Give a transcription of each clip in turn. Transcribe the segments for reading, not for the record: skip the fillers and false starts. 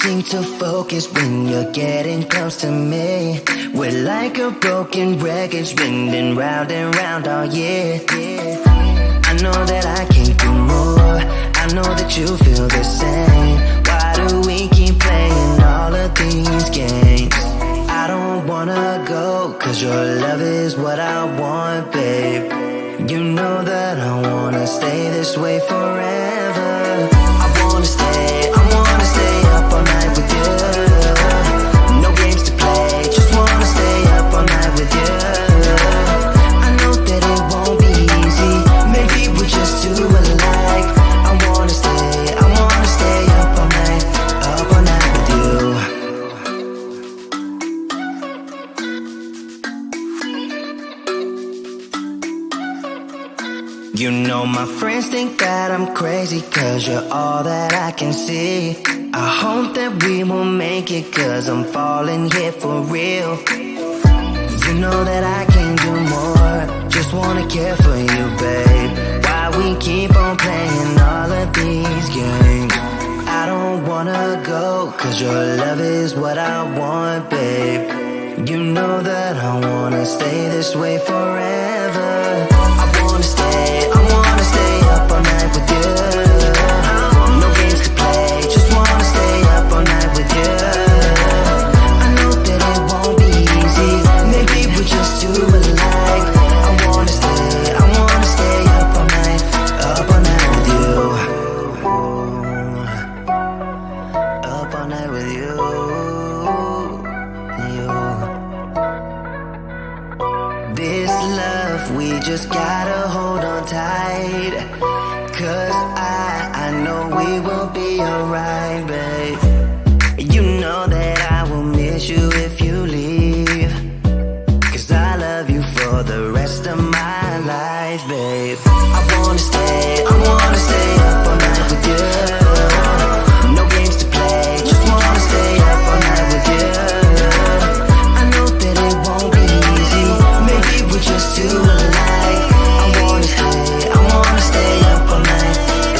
seem to focus when you're getting close to me. We're like a broken record spinning round and round all year. I know that I can't do more, I know that you feel the same. Why do we keep playing all of these games? I don't wanna go, cause your love is what I want, babe. You know that I wanna stay this way forever. I wanna stay up all night with you. No games to play, just wanna stay up all night with you. I know that it won't be easy, maybe we're just too alike. I wanna stay up all night with you. You know my friends think that I'm crazy, cause you're all that I can see. I hope that we will make it, cause I'm falling here for real. You know that I can't do more, just wanna care for you, babe. Why we keep on playing all of these games? I don't wanna go, cause your love is what I want, babe. You know that I wanna stay this way forever. I wanna stay up all night with you. No games to play, just wanna stay up all night with you. I know that it won't be easy, maybe we're just too alike. I wanna stay up all night with you. Up all night with you. This love, we just gotta hold on tight. Cause I know we will be alright, babe. You know that I will miss you if you leave. Cause I love you for the rest of my life, babe. I wanna stay up all night with you. No games to play, just wanna stay up all night with you. I know that it won't be easy, maybe we're just too alike. I wanna stay up all night with you.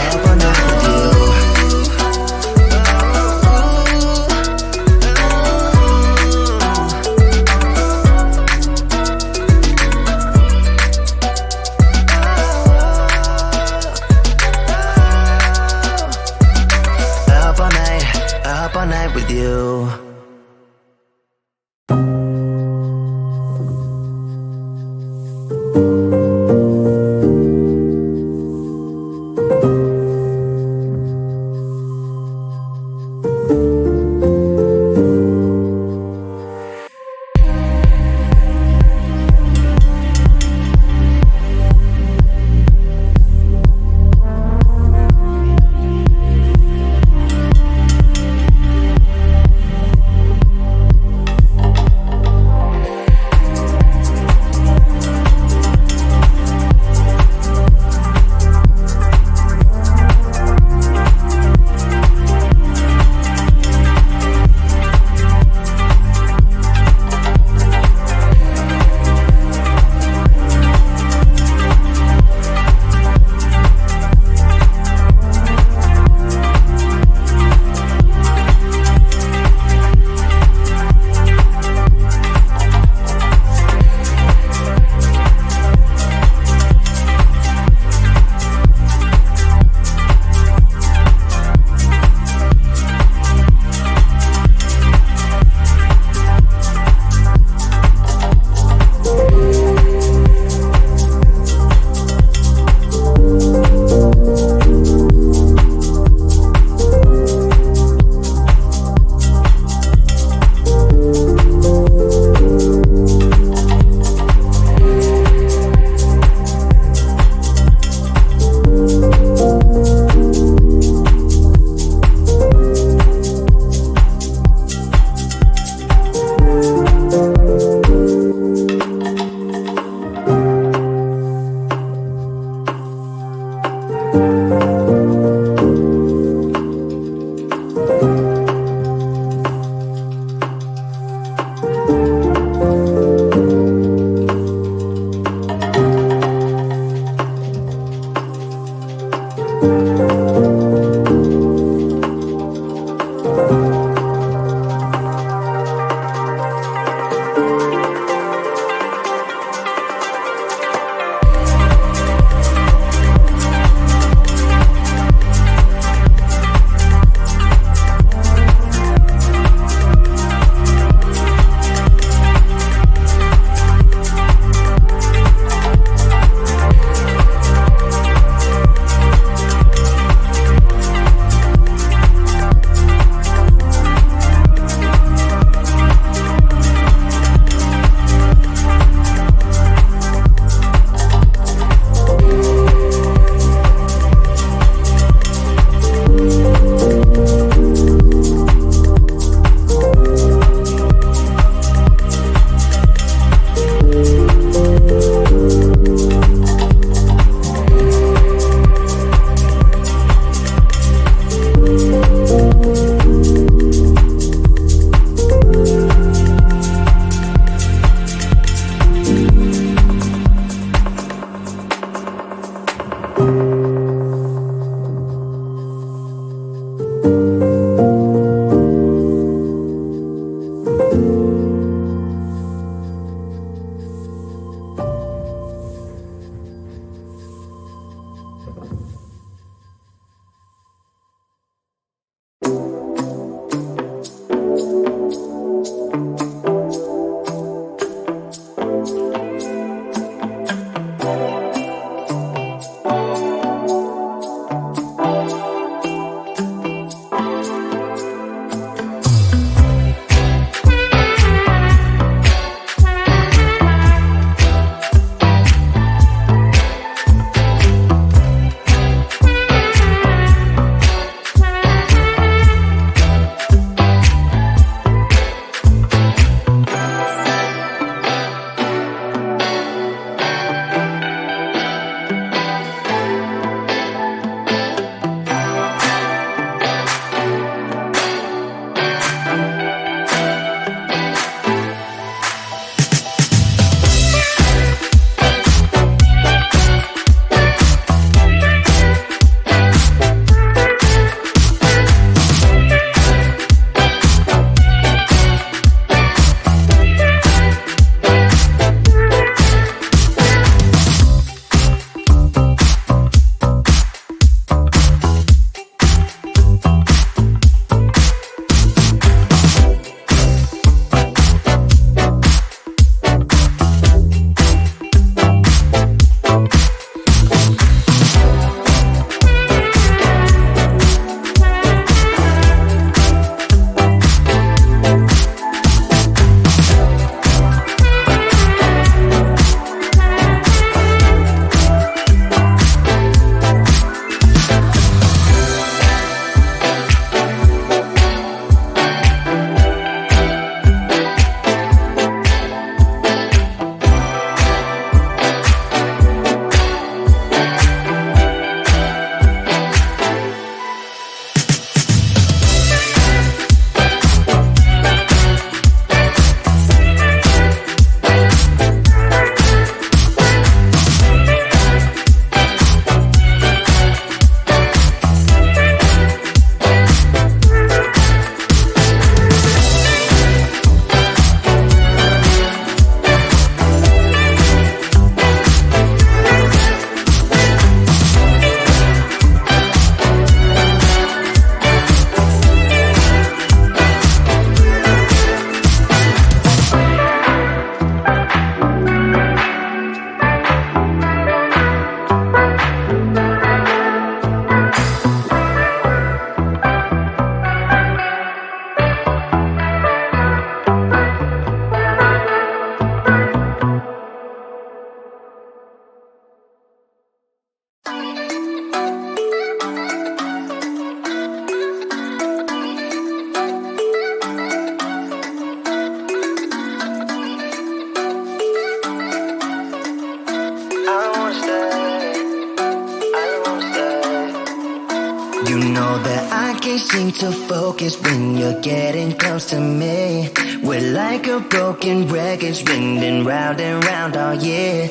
can't seem to focus when you're getting close to me. We're like a broken record spinning round and round all year.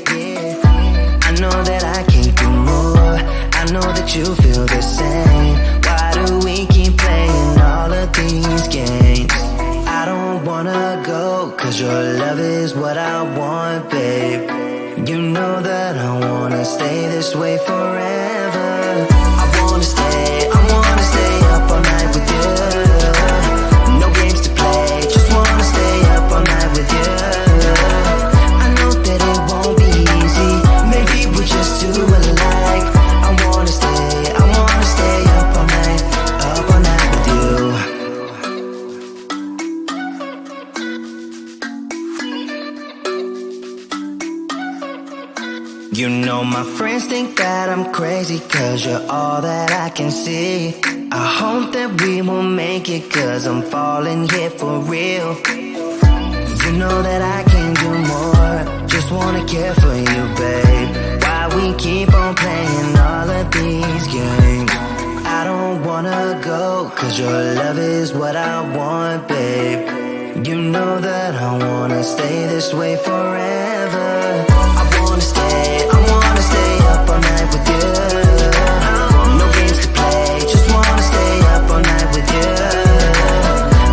I know that I can't do more, I know that you feel the same. Why do we keep playing all of these games? I don't wanna go, cause your love is what I want, babe. You know that I wanna stay this way forever. I wanna stay up all night with you. No games to play, just wanna stay up all night with you. I know that it won't be easy, maybe we're just too alike. I wanna stay up all night with you. You know my friends think that I'm crazy, cause you're all that I can see. I hope that we will make it, cause I'm falling here for real. You know that I can't do more, just wanna care for you, babe. Why we keep on playing all of these games? I don't wanna go, cause your love is what I want, babe. You know that I wanna stay this way forever. I wanna stay up all night with you. No games to play, just wanna stay up all night with you.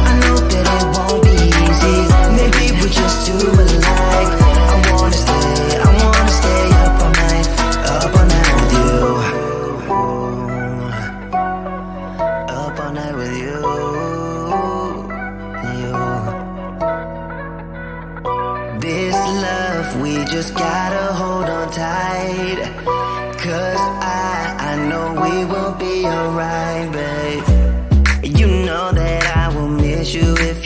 I know that it won't be easy, maybe we're just too alike. I wanna stay up all night with you. Up all night with you. This love, we just gotta hold on tight. Cause I know we will be alright, babe. You know that I will miss you if